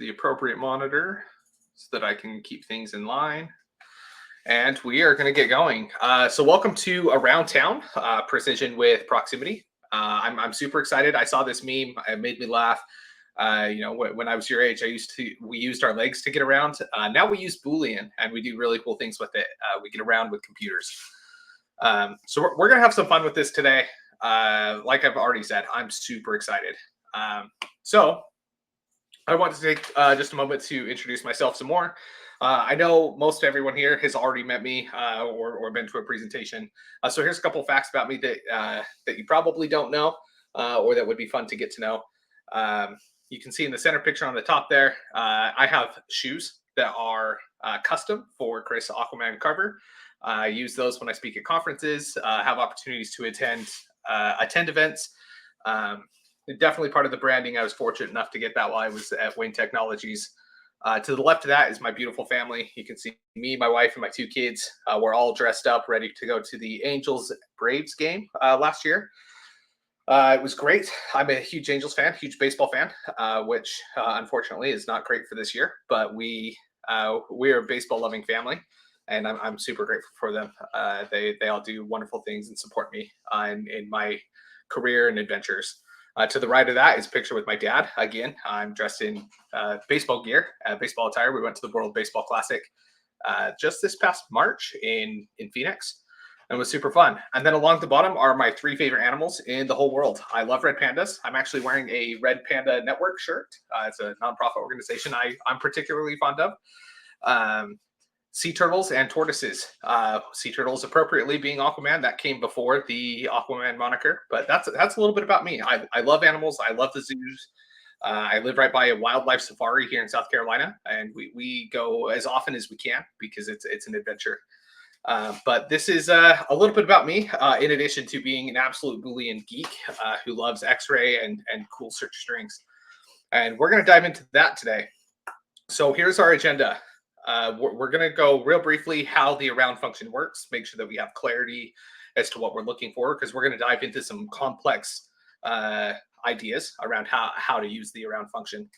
the appropriate monitor so that I can keep things in line. And we are going to get going. So welcome to Around Town, Precision with Proximity. I'm super excited. I saw this meme. It made me laugh. When I was your age, we used our legs to get around. Now we use Boolean, and we do really cool things with it. We get around with computers. So we're going to have some fun with this today. Like I've already said, I'm super excited. So I want to take just a moment to introduce myself some more. I know most everyone here has already met me or been to a presentation. So here's a couple facts about me that you probably don't know or that would be fun to get to know. You can see in the center picture on the top there, I have shoes that are custom for Chris Aquaman Carver. I use those when I speak at conferences, have opportunities to attend events. Definitely part of the branding. I was fortunate enough to get that while I was at Wayne Technologies. To the left of that is my beautiful family. You can see me, my wife, and my two kids. We're all dressed up, ready to go to the Angels Braves game last year. It was great. I'm a huge Angels fan, huge baseball fan, which unfortunately is not great for this year. But we are a baseball loving family, and I'm super grateful for them. They all do wonderful things and support me in my career and adventures. To the right of that is a picture with my dad. Again, I'm dressed in baseball gear, baseball attire. We went to the World Baseball Classic just this past March in Phoenix, and it was super fun. And then along the bottom are my three favorite animals in the whole world. I love red pandas. I'm actually wearing a Red Panda Network shirt. It's a nonprofit organization I'm particularly fond of. Sea turtles and tortoises. Sea turtles appropriately being Aquaman. That came before the Aquaman moniker, but that's a little bit about me. I love animals. I love the zoos. I live right by a wildlife safari here in South Carolina, and we go as often as we can because it's an adventure. But this is a little bit about me, in addition to being an absolute Boolean geek who loves X-ray and cool search strings. And we're going to dive into that today. So here's our agenda. We're going to go real briefly how the around function works, make sure that we have clarity as to what we're looking for, because we're going to dive into some complex ideas around how to use the around function.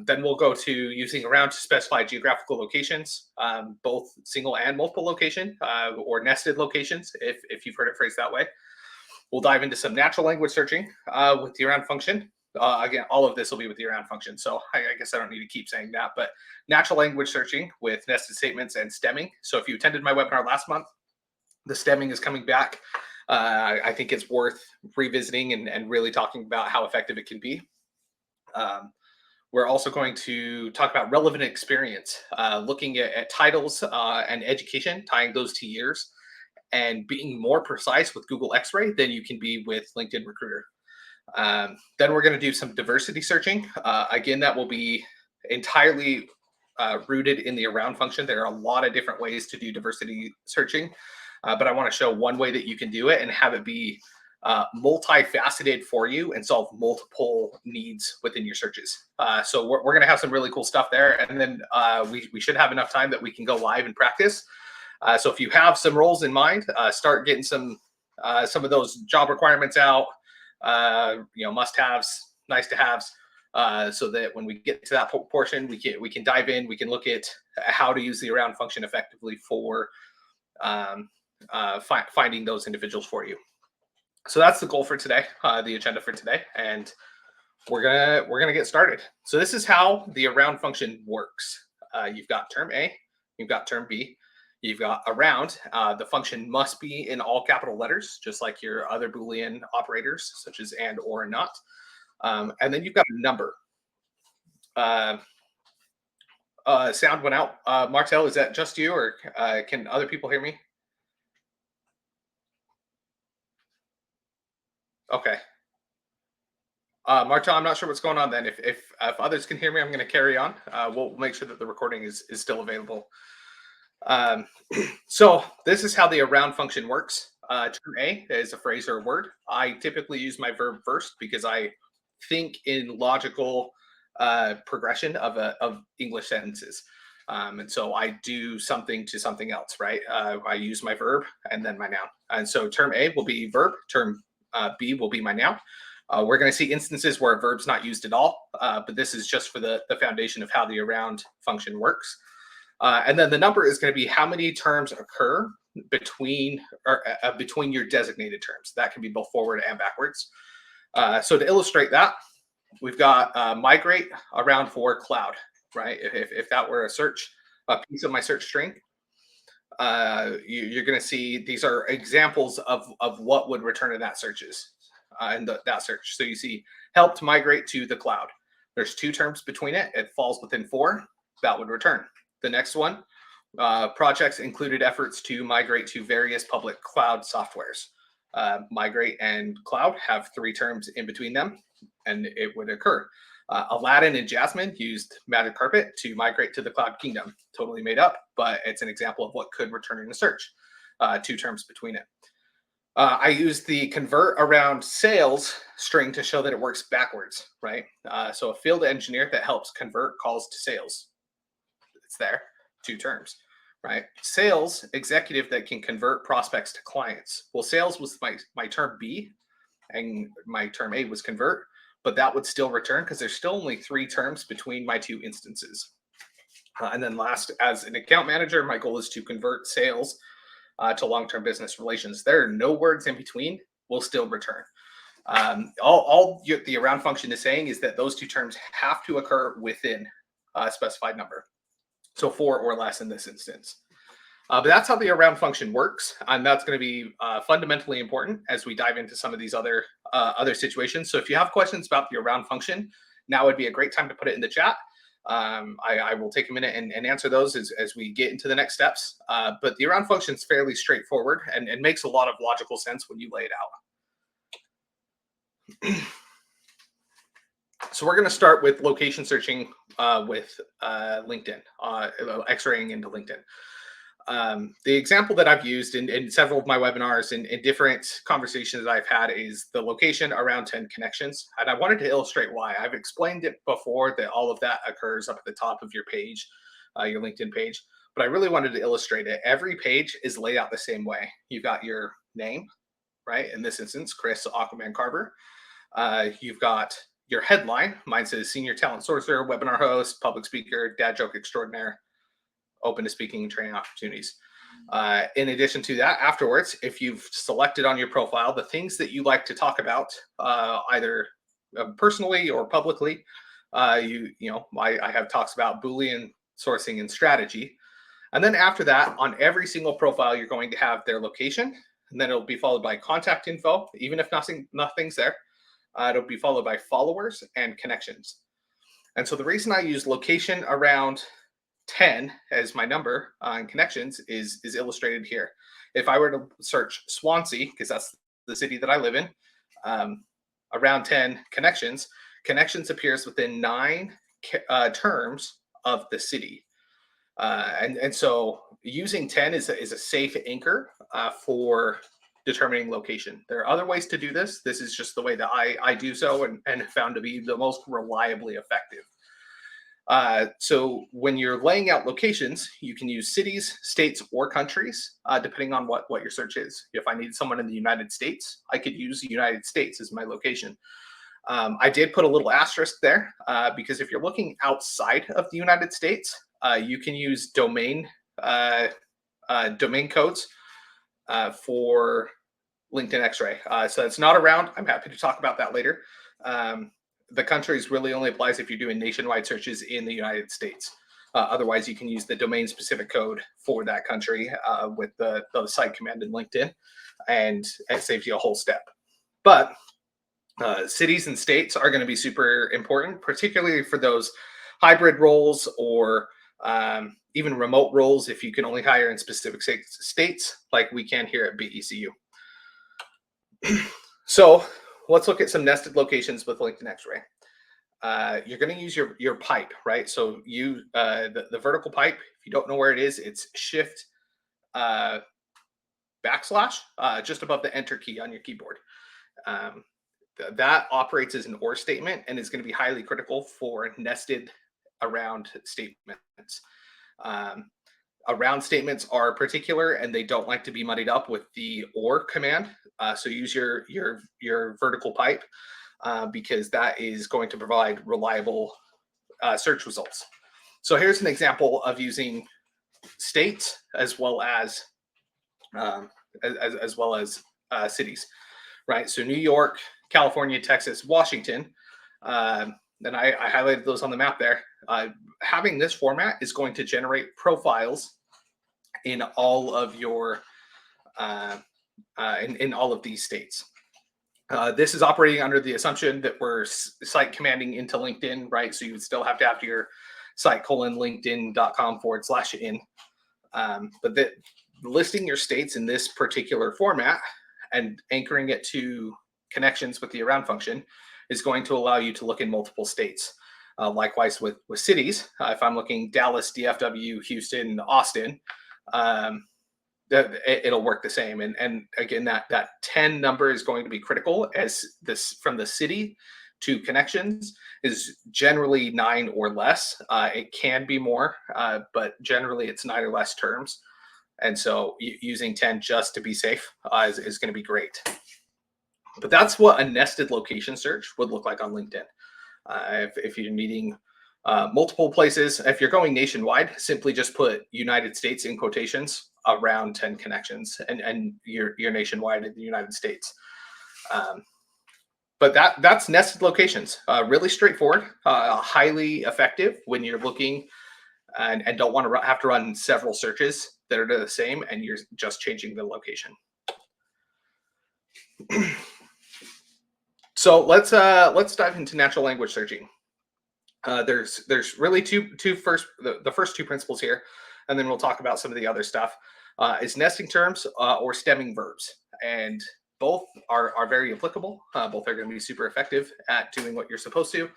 Then we'll go to using around to specify geographical locations, both single and multiple location or nested locations, if you've heard it phrased that way. We'll dive into some natural language searching with the around function. Again, all of this will be with the around function. So I guess I don't need to keep saying that, but natural language searching with nested statements and stemming. So if you attended my webinar last month, the stemming is coming back. I think it's worth revisiting and really talking about how effective it can be. We're also going to talk about relevant experience, looking at titles and education, tying those to years, and being more precise with Google X-Ray than you can be with LinkedIn Recruiter. Then we're going to do some diversity searching. Again, that will be entirely rooted in the around function. There are a lot of different ways to do diversity searching, but I want to show one way that you can do it and have it be multifaceted for you and solve multiple needs within your searches. So we're going to have some really cool stuff there. And then we should have enough time that we can go live and practice. So if you have some roles in mind, start getting some of those job requirements out. Must-haves, nice-to-haves, so that when we get to that portion, we can dive in. We can look at how to use the around function effectively for finding those individuals for you. So that's the goal for today, the agenda for today, and we're gonna get started. So this is how the around function works. You've got term A, you've got term B. You've got around. The function must be in all capital letters, just like your other Boolean operators, such as and, or, and not. And then you've got a number. Sound went out. Martel, is that just you, or can other people hear me? Okay. Martel, I'm not sure what's going on then. If others can hear me, I'm going to carry on. We'll make sure that the recording is still available. So this is how the around function works. Term A is a phrase or a word. I typically use my verb first because I think in logical progression of English sentences. And so I do something to something else, right? I use my verb and then my noun. And so term A will be verb, term B will be my noun. We're going to see instances where a verb's not used at all, but this is just for the foundation of how the around function works. And then the number is going to be how many terms occur between your designated terms. That can be both forward and backwards. So to illustrate that, we've got migrate around for cloud, right? If that were a piece of my search string, you're going to see these are examples of what would return in that that search. So you see helped migrate to the cloud. There's 2 terms between it. It falls within 4. That would return. The next one, projects included efforts to migrate to various public cloud softwares. Migrate and cloud have 3 terms in between them, and it would occur. Aladdin and Jasmine used Magic Carpet to migrate to the Cloud Kingdom. Totally made up, but it's an example of what could return in a search. 2 terms between it. I used the convert around sales string to show that it works backwards, right? So a field engineer that helps convert calls to sales. It's there, 2 terms, right? Sales executive that can convert prospects to clients. Well, sales was my term B, and my term A was convert, but that would still return because there's still only 3 terms between my 2 instances. And then last, as an account manager, my goal is to convert sales to long-term business relations. There are no words in between, will still return. The around function is saying is that those 2 terms have to occur within a specified number. So 4 or less in this instance. But that's how the around function works, and that's going to be fundamentally important as we dive into some of these other situations. So if you have questions about the around function, now would be a great time to put it in the chat. I will take a minute and answer those as we get into the next steps. But the around function is fairly straightforward and makes a lot of logical sense when you lay it out. So we're going to start with location searching with LinkedIn, X-raying into LinkedIn. The example that I've used in several of my webinars and in different conversations that I've had is the location around 10 connections. And I wanted to illustrate why. I've explained it before that all of that occurs up at the top of your page, your LinkedIn page, but I really wanted to illustrate it. Every page is laid out the same way. You've got your name, right? In this instance, Chris Aquaman Carver. You've got your headline. Mine says senior talent sourcer, webinar host, public speaker, dad joke extraordinaire, open to speaking and training opportunities. In addition to that, afterwards, if you've selected on your profile the things that you like to talk about, either personally or publicly, I have talks about Boolean sourcing and strategy. And then after that, on every single profile, you're going to have their location, and then it'll be followed by contact info, even if nothing's there. It'll be followed by followers and connections. And so the reason I use location around 10 as my number on connections is illustrated here. If I were to search Swansea, because that's the city that I live in, around 10 connections appears within 9 terms of the city. And so using 10 is a safe anchor for determining location. There are other ways to do this. This is just the way that I do so and found to be the most reliably effective. So when you're laying out locations, you can use cities, states, or countries, depending on what your search is. If I needed someone in the United States, I could use the United States as my location. I did put a little asterisk there because if you're looking outside of the United States, you can use domain codes for LinkedIn X-ray. So it's not around. I'm happy to talk about that later. The countries really only applies if you're doing nationwide searches in the United States. Otherwise, you can use the domain specific code for that country with the site command in LinkedIn, and it saves you a whole step. But cities and states are going to be super important, particularly for those hybrid roles or even remote roles if you can only hire in specific states like we can here at BECU. So let's look at some nested locations with LinkedIn X-ray. You're going to use your pipe, right? So the vertical pipe, if you don't know where it is, it's shift backslash just above the enter key on your keyboard. That operates as an OR statement and is going to be highly critical for nested around statements. Around statements are particular and they don't like to be muddied up with the OR command. So use your vertical pipe. because that is going to provide reliable search results. So here's an example of using states as well as um, cities, right? So New York, California, Texas, Washington. And I highlighted those on the map there. Having this format is going to generate profiles in all of your in all of these states. This is operating under the assumption that we're site commanding into LinkedIn, right? So you would still have to have your site linkedin.com/in. But that listing your states in this particular format and anchoring it to connections with the around function is going to allow you to look in multiple states. Likewise with cities, if I'm looking Dallas, DFW, Houston, Austin, it'll work the same. And again, that 10 number is going to be critical, as this from the city to connections is generally 9 or less. It can be more, but generally it's 9 or less terms. And so using 10 just to be safe is going to be great. But that's what a nested location search would look like on LinkedIn. If you're needing multiple places, if you're going nationwide, simply just put United States in quotations around 10 connections, and you're nationwide in the United States. But that's nested locations. Really straightforward, highly effective when you're looking and don't want to have to run several searches that are the same, and you're just changing the location. So let's dive into natural language searching. There's really the first two principles here, and then we'll talk about some of the other stuff. Is nesting terms or stemming verbs, and both are very applicable. Both are going to be super effective at doing what you're supposed to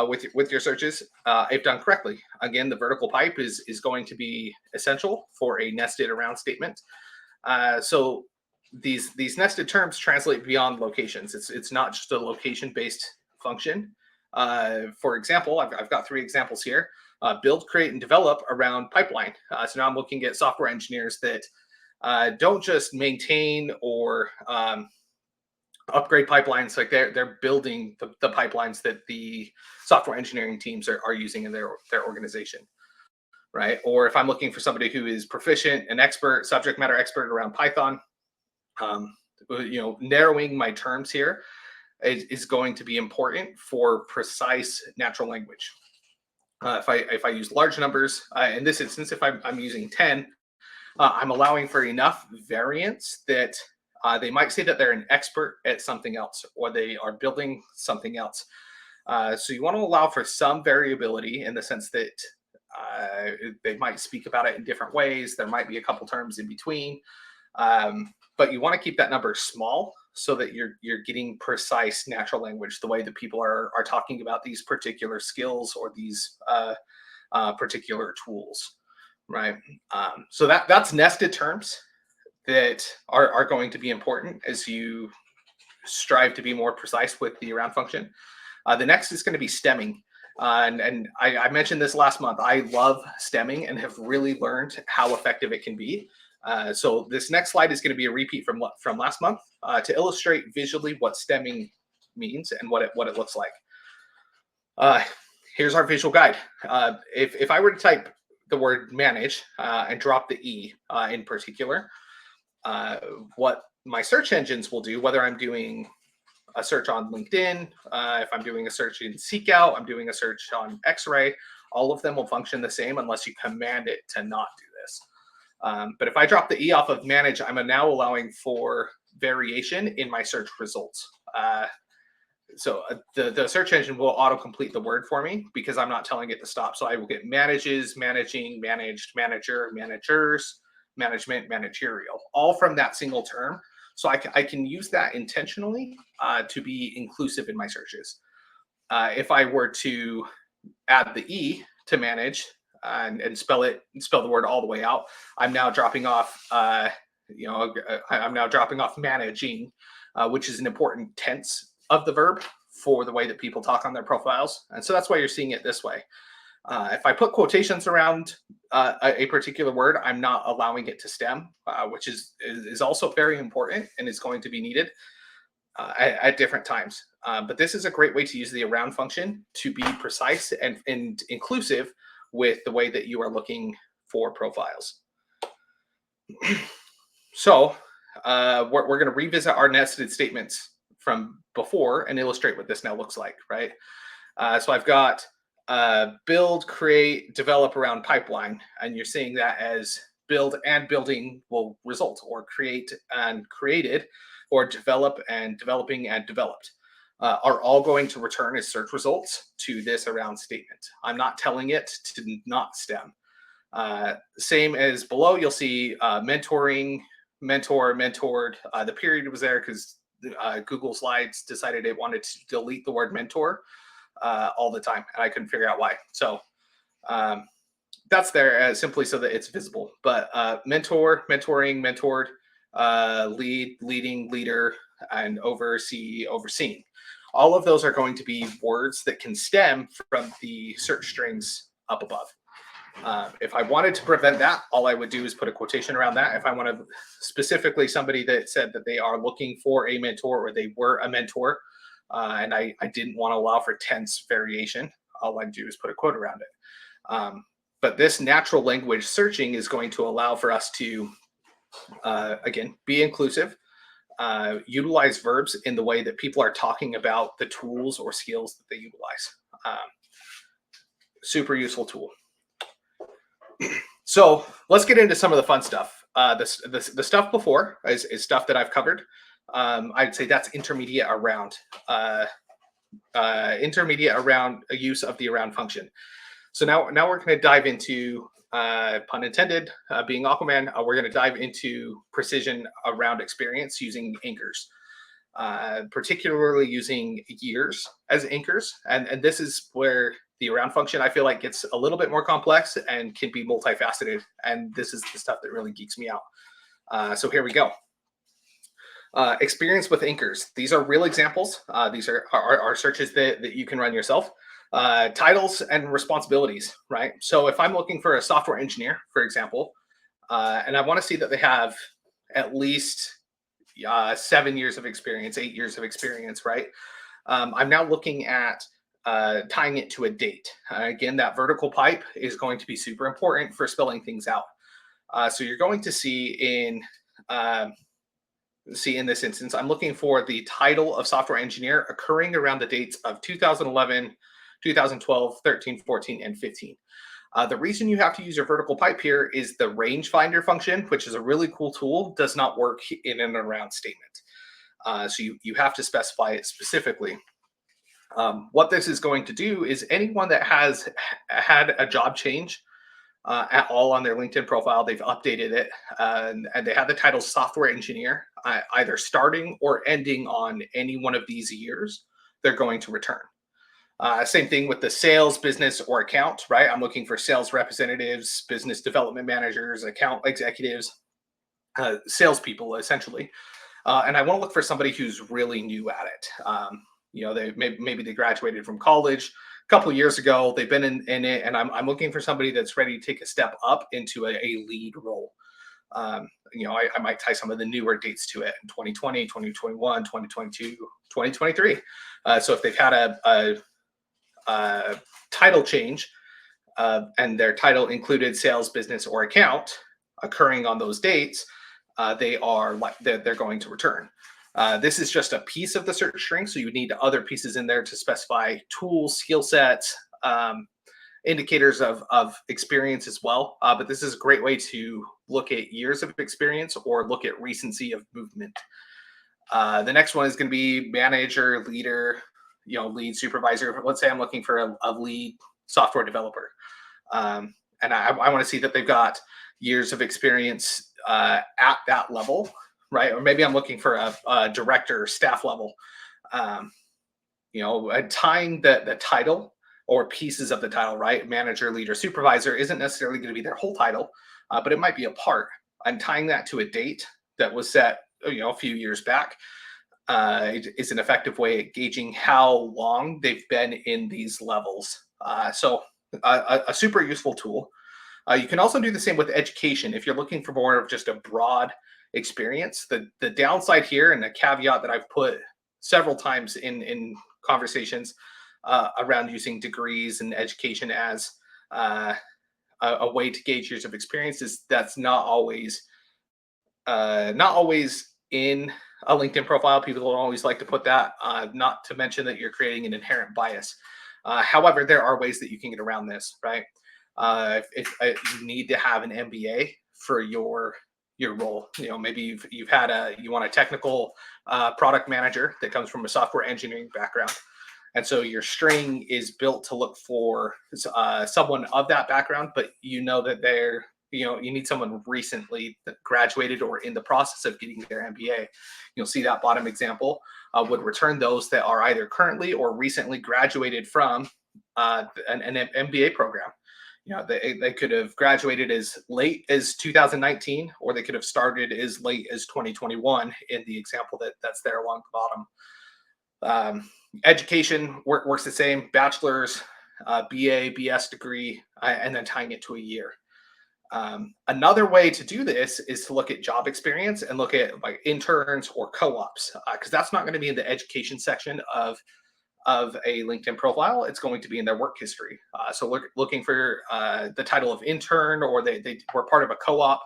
with your searches if done correctly. Again, the vertical pipe is going to be essential for a nested around statement. So these nested terms translate beyond locations. It's not just a location-based function. For example, I've got 3 examples here. Build, create, and develop around pipeline. So now I'm looking at software engineers that don't just maintain or upgrade pipelines. Like they're building the pipelines that the software engineering teams are using in their organization, right? Or if I'm looking for somebody who is proficient, an expert, subject matter expert around Python, narrowing my terms here is going to be important for precise natural language. If I use large numbers, in this instance, if I'm using 10, I'm allowing for enough variance that they might say that they're an expert at something else, or they are building something else. So you want to allow for some variability in the sense that they might speak about it in different ways. There might be a couple terms in between, but you want to keep that number small so that you're getting precise natural language, the way that people are talking about these particular skills or these particular tools, right? So that's nested terms that are going to be important as you strive to be more precise with the around function. The next is going to be stemming. And I mentioned this last month. I love stemming and have really learned how effective it can be. So this next slide is going to be a repeat from last month to illustrate visually what stemming means and what it looks like. Here's our visual guide. If I were to type the word manage and drop the E in particular, what my search engines will do, whether I'm doing a search on LinkedIn, if I'm doing a search in Seekout, I'm doing a search on X-Ray, all of them will function the same unless you command it to not do this. But if I drop the E off of manage, I'm now allowing for variation in my search results. So the search engine will autocomplete the word for me because I'm not telling it to stop. So I will get manages, managing, managed, manager, managers, management, managerial, all from that single term. So I can use that intentionally to be inclusive in my searches. If I were to add the E to manage and spell the word all the way out, I'm now dropping off. I'm now dropping off managing, which is an important tense of the verb for the way that people talk on their profiles, and so that's why you're seeing it this way. If I put quotations around a particular word, I'm not allowing it to stem, which is also very important and is going to be needed. at different times. But this is a great way to use the around function to be precise and inclusive with the way that you are looking for profiles. So we're going to revisit our nested statements from before and illustrate what this now looks like, right? So I've got build, create, develop around pipeline, and you're seeing that as build and building will result, or create and created, or develop and developing and developed. Are all going to return as search results to this around statement. I'm not telling it to not stem. Same as below, you'll see mentoring, mentor, mentored. The period was there because Google Slides decided it wanted to delete the word mentor all the time, and I couldn't figure out why. So that's there simply so that it's visible. But mentor, mentoring, mentored, lead, leading, leader, and oversee, overseen. All of those are going to be words that can stem from the search strings up above. If I wanted to prevent that, all I would do is put a quotation around that. If I want to specifically somebody that said that they are looking for a mentor or they were a mentor, and I didn't want to allow for tense variation, all I do is put a quote around it. But this natural language searching is going to allow for us to, again, be inclusive, utilize verbs in the way that people are talking about the tools or skills that they utilize. Super useful tool. So let's get into some of the fun stuff. The stuff before is stuff that I've covered. I'd say that's intermediate around a use of the around function. So now we're going to dive into, pun intended, being Aquaman, we're going to dive into precision around experience using anchors, particularly using years as anchors. And this is where the around function, I feel like, gets a little bit more complex and can be multifaceted. And this is the stuff that really geeks me out. So here we go. Experience with anchors. These are real examples. These are searches that you can run yourself. Titles and responsibilities, right? So if I'm looking for a software engineer, for example, and I want to see that they have at least 7 years of experience, 8 years of experience, right? I'm now looking at tying it to a date. Again, that vertical pipe is going to be super important for spelling things out. So you're going to see in this instance, I'm looking for the title of software engineer occurring around the dates of 2011, 2012, 13, 14, and 15. The reason you have to use your vertical pipe here is the rangefinder function, which is a really cool tool, does not work in and around statement. So you have to specify it specifically. What this is going to do is anyone that has had a job change at all on their LinkedIn profile, they've updated it, and they have the title software engineer, either starting or ending on any one of these years, they're going to return. Same thing with the sales, business, or account, right? I'm looking for sales representatives, business development managers, account executives, salespeople, essentially. And I want to look for somebody who's really new at it. They maybe they graduated from college a couple of years ago. They've been in it, and I'm looking for somebody that's ready to take a step up into a lead role. I might tie some of the newer dates to it in 2020, 2021, 2022, 2023. So if they've had a title change and their title included sales, business, or account occurring on those dates, they're going to return. This is just a piece of the search string, so you need other pieces in there to specify tools, skill sets, indicators of experience as well. But this is a great way to look at years of experience or look at recency of movement. The next one is going to be manager, leader, lead, supervisor. Let's say I'm looking for a lead software developer. And I want to see that they've got years of experience at that level, right? Or maybe I'm looking for a director, staff level. Tying the title or pieces of the title, right? Manager, leader, supervisor isn't necessarily going to be their whole title, but it might be a part. I'm tying that to a date that was set, a few years back. Is an effective way at gauging how long they've been in these levels. So a super useful tool. You can also do the same with education. If you're looking for more of just a broad experience, the downside here and the caveat that I've put several times in conversations around using degrees and education as uh, a way to gauge years of experience. Is that's not always in a LinkedIn profile. People don't always like to put that. Not to mention that you're creating an inherent bias. However, there are ways that you can get around this, right? If you need to have an MBA for your role, maybe you've had you want a technical product manager that comes from a software engineering background, and so your string is built to look for someone of that background, but you know that you need someone recently graduated or in the process of getting their MBA. You'll see that bottom example would return those that are either currently or recently graduated from an MBA program. They could have graduated as late as 2019, or they could have started as late as 2021 in the example that's there along the bottom. Education works the same: bachelor's, BA, BS degree, and then tying it to a year. Another way to do this is to look at job experience and look at like interns or co-ops, because that's not going to be in the education section of a LinkedIn profile. It's going to be in their work history. So looking for the title of intern, or they were part of a co-op,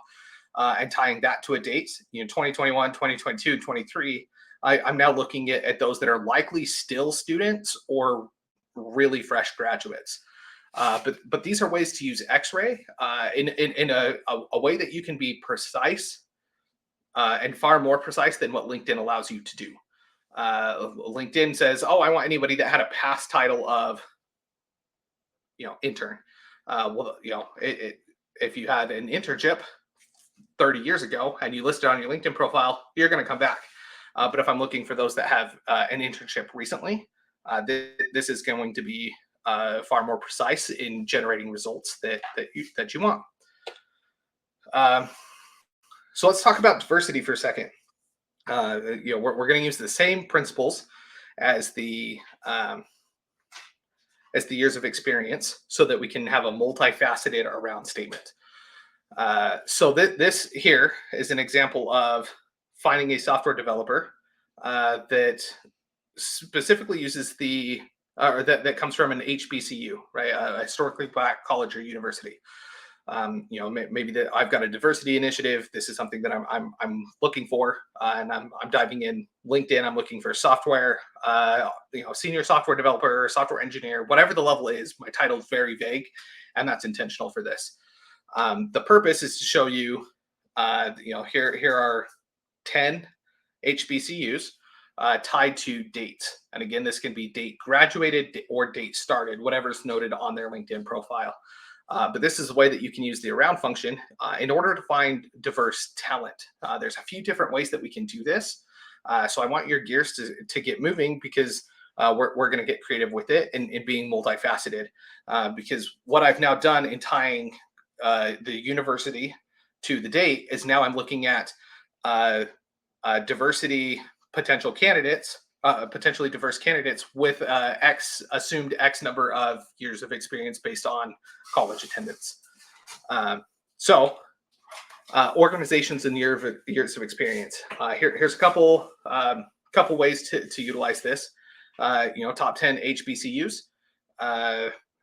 and tying that to a date, 2021, 2022, 23. I'm now looking at those that are likely still students or really fresh graduates. But these are ways to use X-ray in a way that you can be precise, and far more precise than what LinkedIn allows you to do. LinkedIn says, "Oh, I want anybody that had a past title of, intern." Well, if you had an internship 30 years ago and you listed on your LinkedIn profile, you're going to come back. But if I'm looking for those that have an internship recently, this is going to be far more precise in generating results that you want. So let's talk about diversity for a second. We're going to use the same principles as the years of experience, so that we can have a multifaceted around statement. So this here is an example of finding a software developer that specifically uses or that comes from an HBCU, right? A historically Black college or university. Maybe that I've got a diversity initiative. This is something that I'm looking for, and I'm diving in LinkedIn. I'm looking for software, senior software developer, software engineer, whatever the level is. My title's very vague, and that's intentional for this. The purpose is to show you, here are 10 HBCUs tied to dates. And again, this can be date graduated or date started, whatever's noted on their LinkedIn profile. But this is a way that you can use the around function in order to find diverse talent. There's a few different ways that we can do this. So I want your gears to get moving, because we're going to get creative with it and being multifaceted. Because what I've now done in tying the university to the date is now I'm looking at diversity potential candidates, potentially diverse candidates with assumed X number of years of experience based on college attendance. Organizations and years of experience. Here's a couple ways to utilize this. Top 10 HBCUs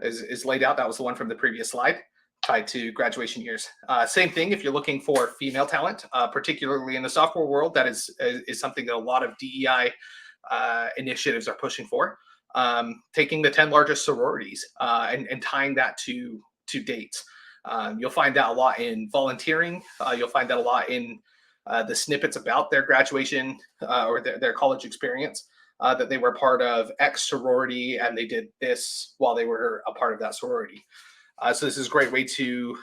is laid out. That was the one from the previous slide, tied to graduation years. Same thing if you're looking for female talent, particularly in the software world. That is something that a lot of DEI initiatives are pushing for. Taking the 10 largest sororities and tying that to dates. You'll find that a lot in volunteering. You'll find that a lot in the snippets about their graduation or their college experience, that they were part of X sorority and they did this while they were a part of that sorority. So this is a great way to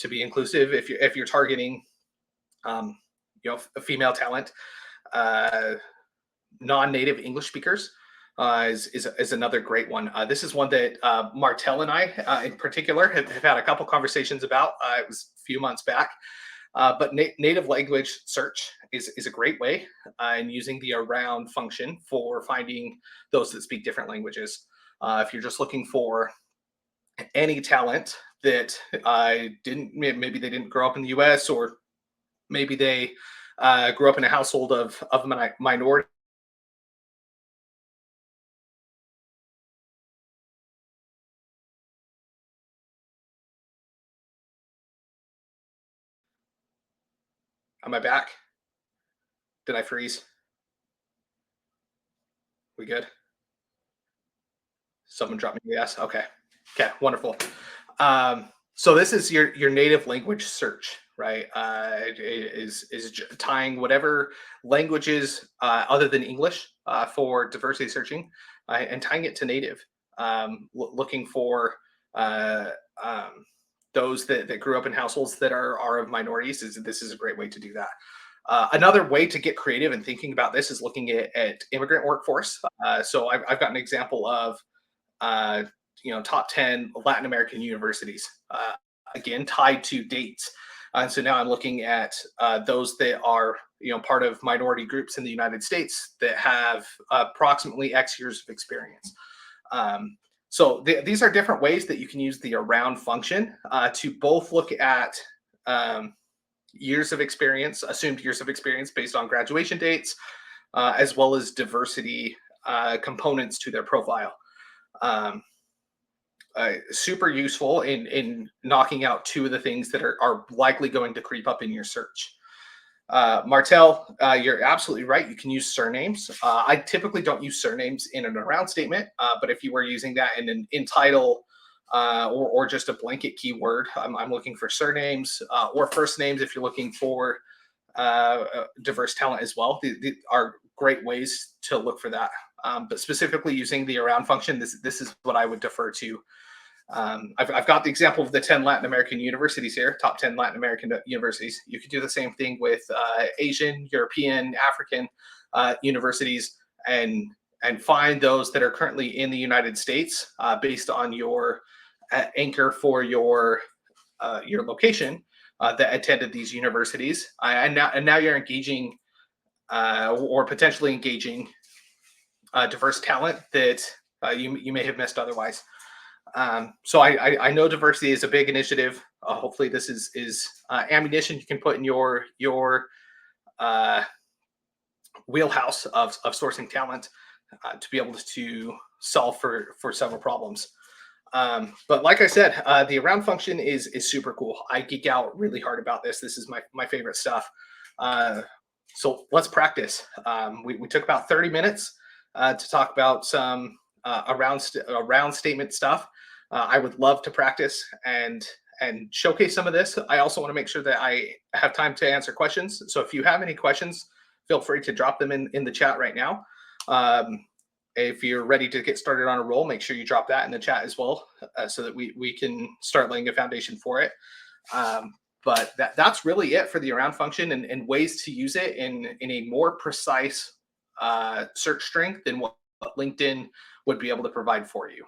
be inclusive if you're targeting female talent. Non-native English speakers is another great one. This is one that Martel and I in particular have had a couple conversations about. It was a few months back. But native language search is a great way in using the around function for finding those that speak different languages. If you're just looking for any talent that maybe they didn't grow up in the US, or maybe they grew up in a household of minority Am I back? Did I freeze? We good? Someone dropped me a yes. Okay. Okay. Wonderful. So this is your native language search, right? Tying whatever languages other than English for diversity searching and tying it to native. Looking for uh, um, those that grew up in households that are of minorities. This is a great way to do that. Another way to get creative and thinking about this is looking at immigrant workforce. So I've got an example of uh, top 10 Latin American universities, again, tied to dates. And so now I'm looking at those that are, part of minority groups in the United States that have approximately X years of experience. These are different ways that you can use the around function to both look at um, years of experience, assumed years of experience based on graduation dates, as well as diversity components to their profile. Um, Super useful in knocking out two of the things that are likely going to creep up in your search. Martel, you're absolutely right. You can use surnames. I typically don't use surnames in an around statement, but if you were using that in an in title or just a blanket keyword, I'm looking for surnames or first names if you're looking for diverse talent as well. These are great ways to look for that. But specifically using the around function, this is what I would defer to. I've got the example of the 10 Latin American universities here, top 10 Latin American universities. You could do the same thing with Asian, European, African universities, and find those that are currently in the United States based on your anchor for your location that attended these universities. And now you're engaging or potentially engaging diverse talent that you may have missed otherwise. So I know diversity is a big initiative. Hopefully, this is ammunition you can put in your uh, wheelhouse of sourcing talent to be able to solve for several problems. But like I said, the around function is super cool. I geek out really hard about this. This is my favorite stuff. So let's practice. We took about 30 minutes to talk about some around statement stuff. I would love to practice and showcase some of this. I also want to make sure that I have time to answer questions. So if you have any questions, feel free to drop them in the chat right now. If you're ready to get started on a roll, make sure you drop that in the chat as well, so that we can start laying a foundation for it. But that's really it for the around function and ways to use it in a more precise search string than what LinkedIn would be able to provide for you.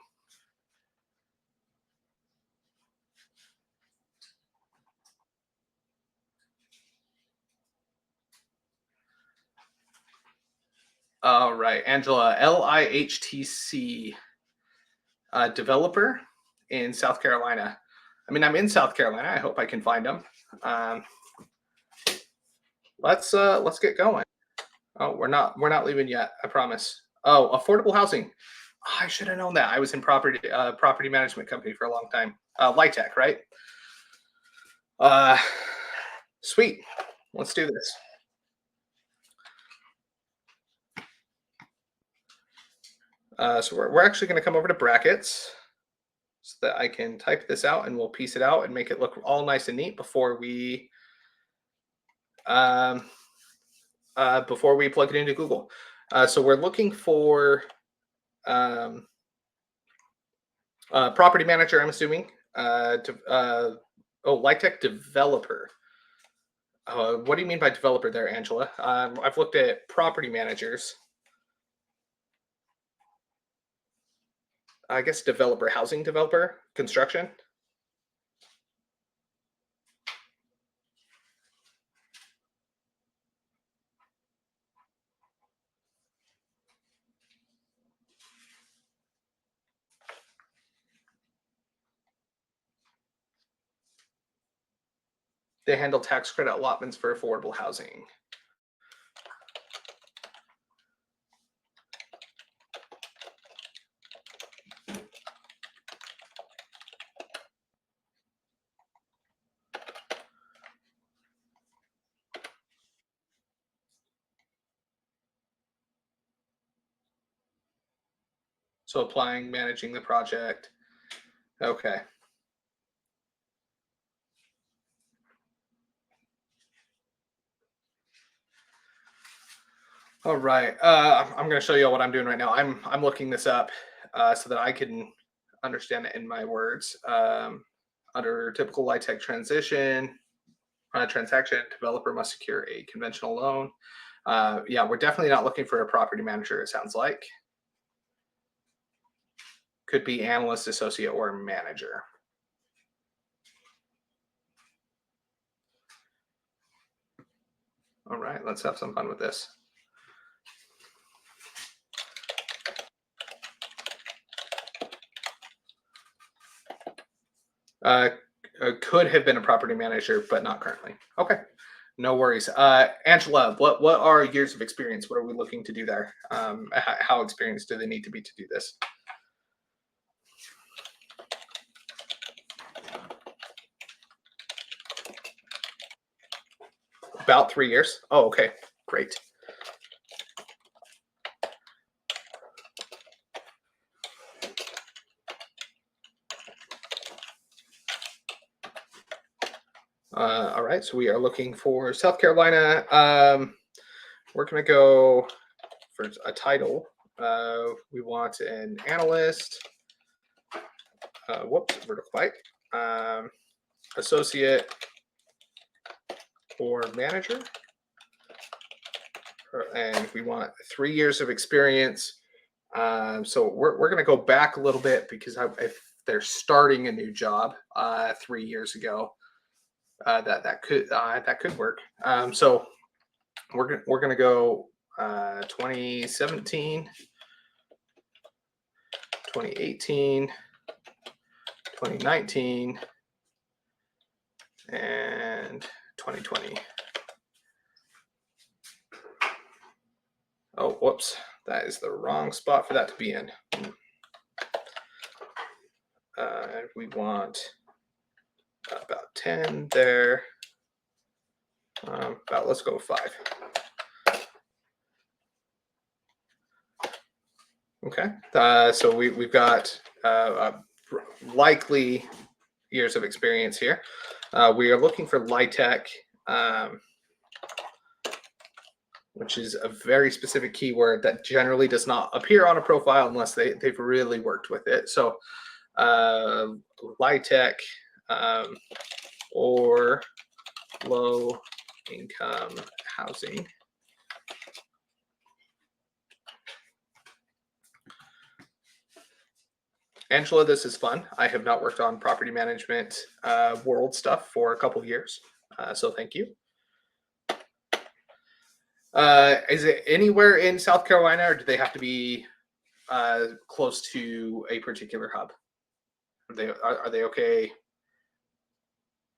All right, Angela, LIHTC, developer in South Carolina. I mean, I'm in South Carolina. I hope I can find them. Let's get going. Oh, we're not leaving yet. I promise. Oh, affordable housing. I should have known that. I was in property management company for a long time. Lytech, right? Sweet. Let's do this. So we're actually going to come over to brackets so that I can type this out and we'll piece it out and make it look all nice and neat before we plug it into Google. So we're looking for property manager, I'm assuming. Lytech developer. What do you mean by developer there, Angela? I've looked at property managers. I guess developer, housing developer, construction. They handle tax credit allotments for affordable housing. So applying, managing the project. Okay. All right. I'm going to show you what I'm doing right now. I'm looking this up so that I can understand it in my words. Under typical LIHTC transaction, developer must secure a conventional loan. Yeah, we're definitely not looking for a property manager. It sounds like could be analyst, associate, or manager. All right, let's have some fun with this. Could have been a property manager, but not currently. Okay, no worries. Angela, what are years of experience? What are we looking to do there? How experienced do they need to be to do this? About 3 years. Oh, okay, great. All right, so we are looking for South Carolina. We're going to go for a title. We want an analyst. Vertical light. Associate or manager. And we want 3 years of experience. So we're going to go back a little bit because if they're starting a new job 3 years ago, that could work. So we're gonna go 2017, 2018, 2019, and 2020. Oh, whoops, that is the wrong spot for that to be in. We want about 10 there. Let's go 5. Okay, so we've got likely years of experience here. We are looking for LIHTC, which is a very specific keyword that generally does not appear on a profile unless they've really worked with it. So LIHTC or low income housing. Angela, this is fun. I have not worked on property management world stuff for a couple years, so thank you. Is it anywhere in South Carolina, or do they have to be close to a particular hub? Are they okay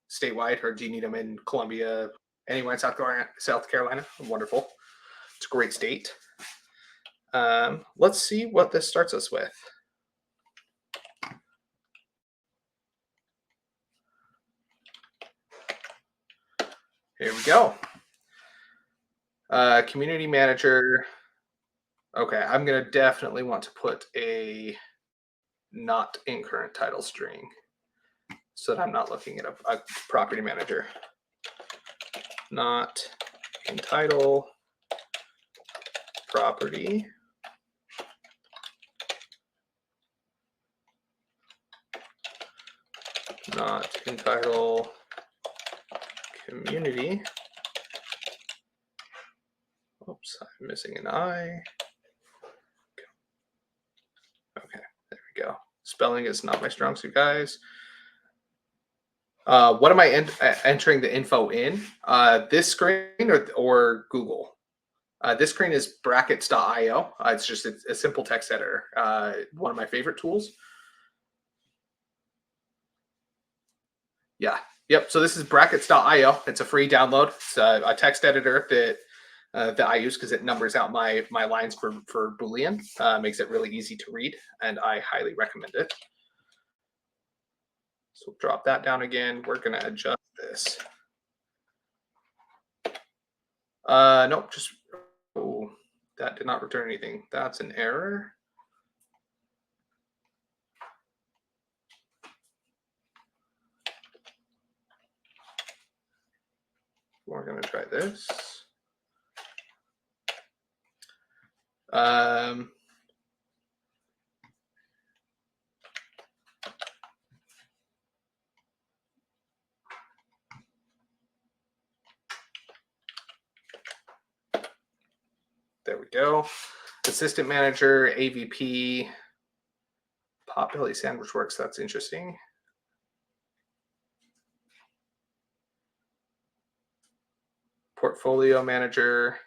statewide, or do you need them in Columbia? Anywhere in South Carolina? Wonderful. It's a great state. Let's see what this starts us with. Here we go. Community manager. Okay, I'm gonna definitely want to put a not in current title string so that I'm not looking at a property manager. Not in title property. Not in title community. Oops, I'm missing an I. Okay, there we go. Spelling is not my strong suit, guys. What am I entering the info in? This screen or Google? This screen is brackets.io. It's just a simple text editor. One of my favorite tools. Yeah. Yep. So this is brackets.io. It's a free download. It's a text editor that I use because it numbers out my lines for Boolean. Makes it really easy to read, and I highly recommend it. So drop that down again. We're going to adjust this. Nope, just, oh, that did not return anything. That's an error. we're going to try this. There we go. Assistant manager, AVP, Potbelly Sandwich Works. That's interesting. Portfolio manager,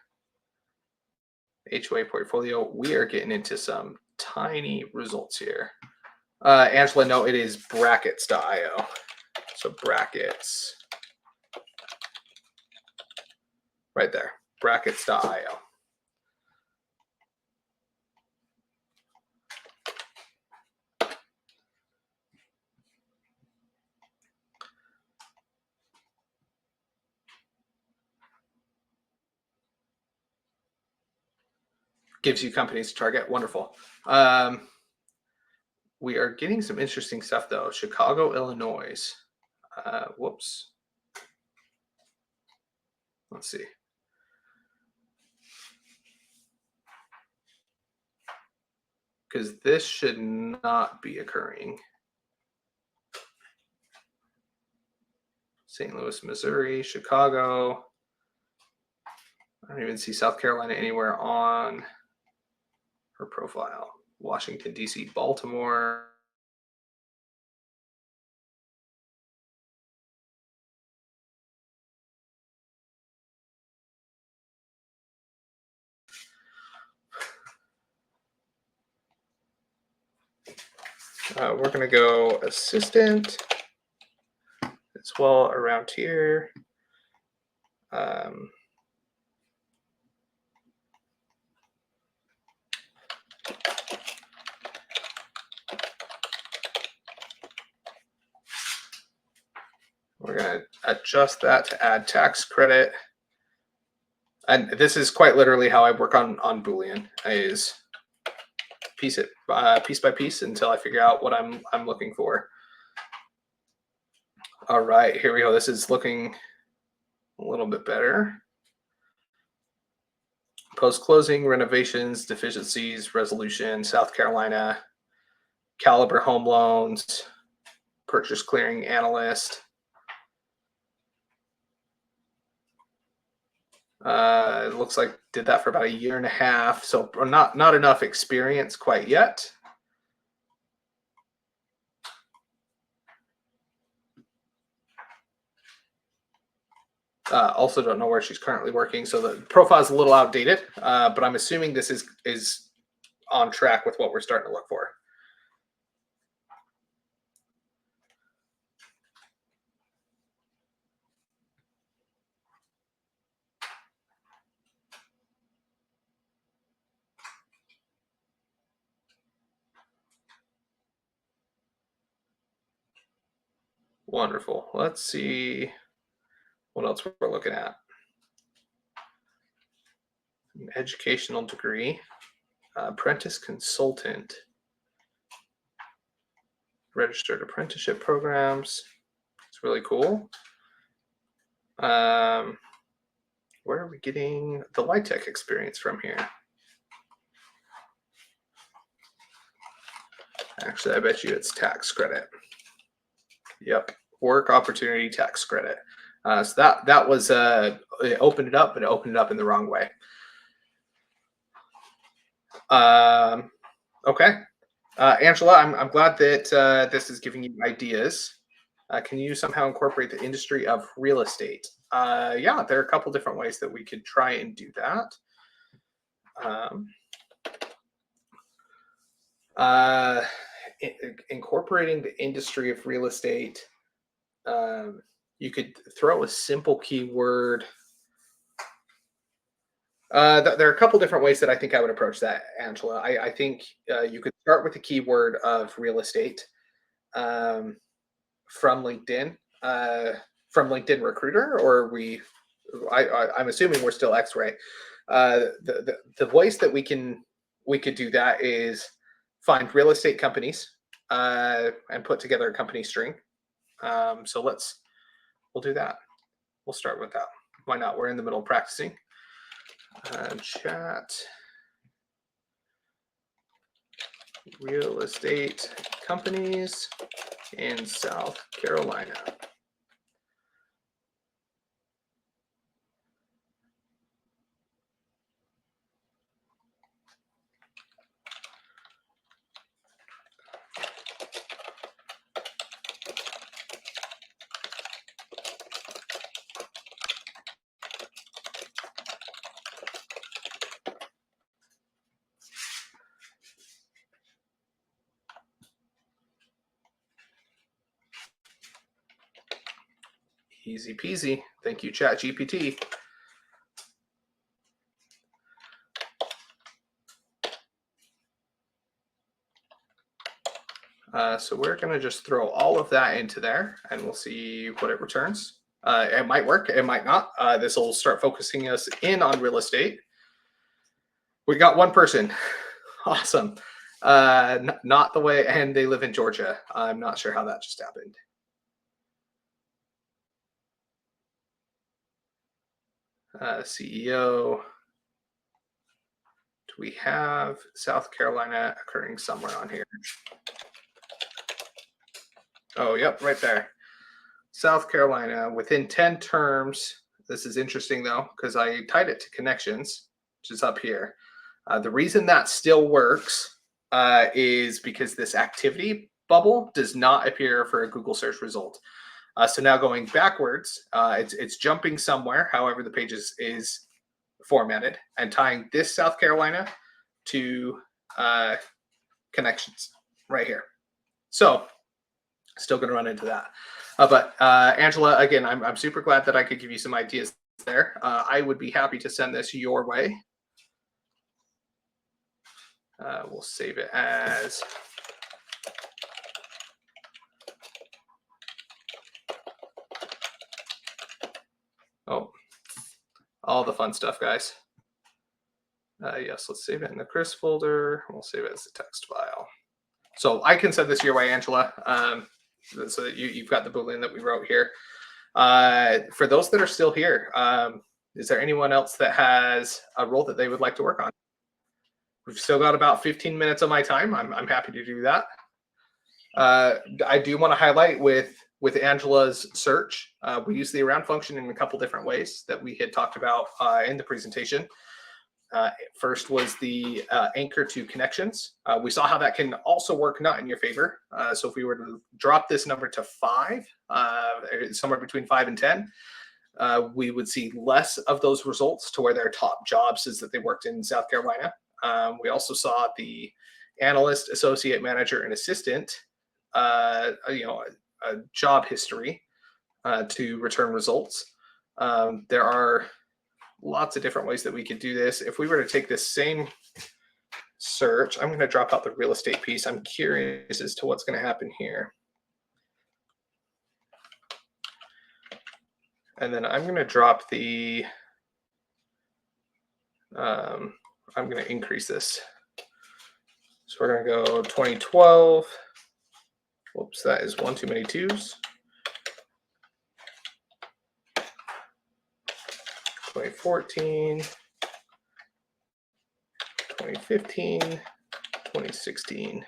HOA portfolio. We are getting into some tiny results here. Angela, no, it is brackets.io. So brackets. Right there. Brackets.io. Gives you companies to target. Wonderful. We are getting some interesting stuff though. Chicago, Illinois. Whoops. Let's see. Because this should not be occurring. St. Louis, Missouri, Chicago. I don't even see South Carolina anywhere on her profile. Washington, D.C., Baltimore. We're going to go assistant as well around here. We're going to adjust that to add tax credit. And this is quite literally how I work on Boolean, is piece by piece until I figure out what I'm looking for. All right, here we go. This is looking a little bit better. Post-closing renovations, deficiencies, resolution, South Carolina, Caliber Home Loans, purchase clearing analyst. It looks like did that for about 1.5 years, so not enough experience quite yet. Also don't know where she's currently working, so the profile is a little outdated, but I'm assuming this is on track with what we're starting to look for. Wonderful. Let's see what else we're looking at. An educational degree, apprentice consultant, registered apprenticeship programs. It's really cool. Where are we getting the LIHTC experience from here? Actually, I bet you it's tax credit. Yep, work opportunity tax credit. So that was it opened it up, but it opened it up in the wrong way. Okay, Angela, I'm glad that this is giving you ideas. Can you somehow incorporate the industry of real estate? Yeah, there are a couple different ways that we could try and do that. Incorporating the industry of real estate, you could throw a simple keyword. There are a couple different ways that I think I would approach that, Angela. I think you could start with the keyword of real estate from LinkedIn, Recruiter, or I'm assuming we're still X-Ray. The voice that we could do that is find real estate companies and put together a company string. So we'll do that. We'll start with that. Why not? We're in the middle of practicing. Chat. Real estate companies in South Carolina. Easy peasy. Thank you, ChatGPT. So we're going to just throw all of that into there, and we'll see what it returns. It might work. It might not. This will start focusing us in on real estate. We got one person. Awesome. Not the way, and they live in Georgia. I'm not sure how that just happened. CEO. Do we have South Carolina occurring somewhere on here? Oh, yep, right there. South Carolina within 10 terms. This is interesting though, because I tied it to connections, which is up here. The reason that still works is because this activity bubble does not appear for a Google search result. So now going backwards, it's jumping somewhere, however the page is formatted, and tying this South Carolina to connections right here. So still going to run into that. But Angela, again, I'm super glad that I could give you some ideas there. I would be happy to send this your way. We'll save it as all the fun stuff, guys. Yes, let's save it in the Chris folder. We'll save it as a text file. So I can send this your way, Angela, so that you've got the Boolean that we wrote here. For those that are still here, is there anyone else that has a role that they would like to work on? We've still got about 15 minutes of my time. I'm happy to do that. I do want to highlight with Angela's search, we use the around function in a couple different ways that we had talked about in the presentation. First was the anchor to connections. We saw how that can also work not in your favor. So if we were to drop this number to 5, somewhere between 5 and 10, we would see less of those results to where their top jobs is that they worked in South Carolina. We also saw the analyst, associate manager, and assistant, a job history to return results. There are lots of different ways that we could do this. If we were to take this same search, I'm going to drop out the real estate piece. I'm curious as to what's going to happen here. And then I'm going to drop the, I'm going to increase this. So we're going to go 2012. Whoops, that is one too many 2s. 2014, 2015, 2016.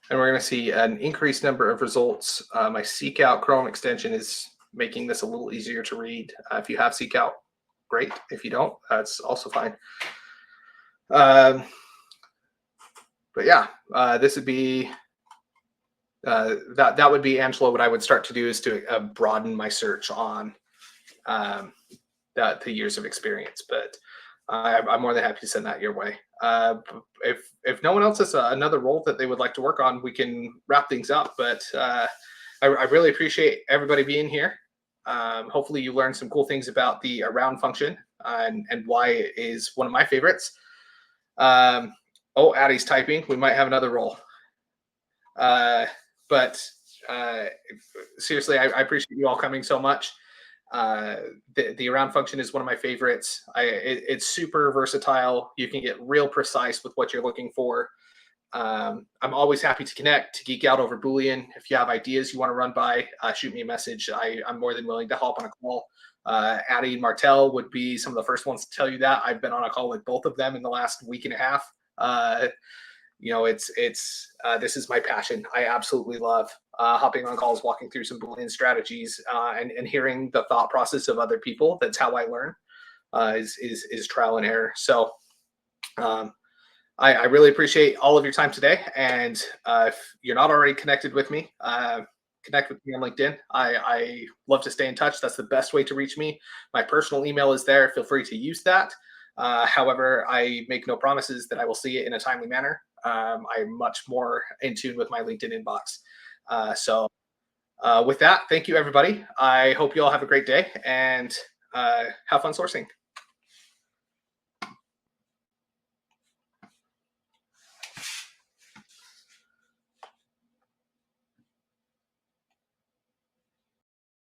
And we're going to see an increased number of results. My Seek Out Chrome extension is making this a little easier to read. If you have Seek Out, great. If you don't, that's also fine. But yeah, this would be that would be, Angela, what I would start to do is to broaden my search on the years of experience. But I'm more than happy to send that your way. If no one else has another role that they would like to work on, we can wrap things up. But I really appreciate everybody being here. Hopefully you learned some cool things about the around function and why it is one of my favorites. Oh, Addie's typing. We might have another role. But seriously, I appreciate you all coming so much. The around function is one of my favorites. It's super versatile. You can get real precise with what you're looking for. I'm always happy to connect, to geek out over Boolean. If you have ideas you want to run by, shoot me a message. I'm more than willing to hop on a call. Addie and Martel would be some of the first ones to tell you that. I've been on a call with both of them in the last week and a half. It's this is my passion. I absolutely love hopping on calls, walking through some Boolean strategies, and hearing the thought process of other people. That's how I learn. Is trial and error. So I really appreciate all of your time today. And if you're not already connected with me, connect with me on LinkedIn. I love to stay in touch. That's the best way to reach me. My personal email is there. Feel free to use that. However, I make no promises that I will see it in a timely manner. I'm much more in tune with my LinkedIn inbox. With that, thank you, everybody. I hope you all have a great day and have fun sourcing.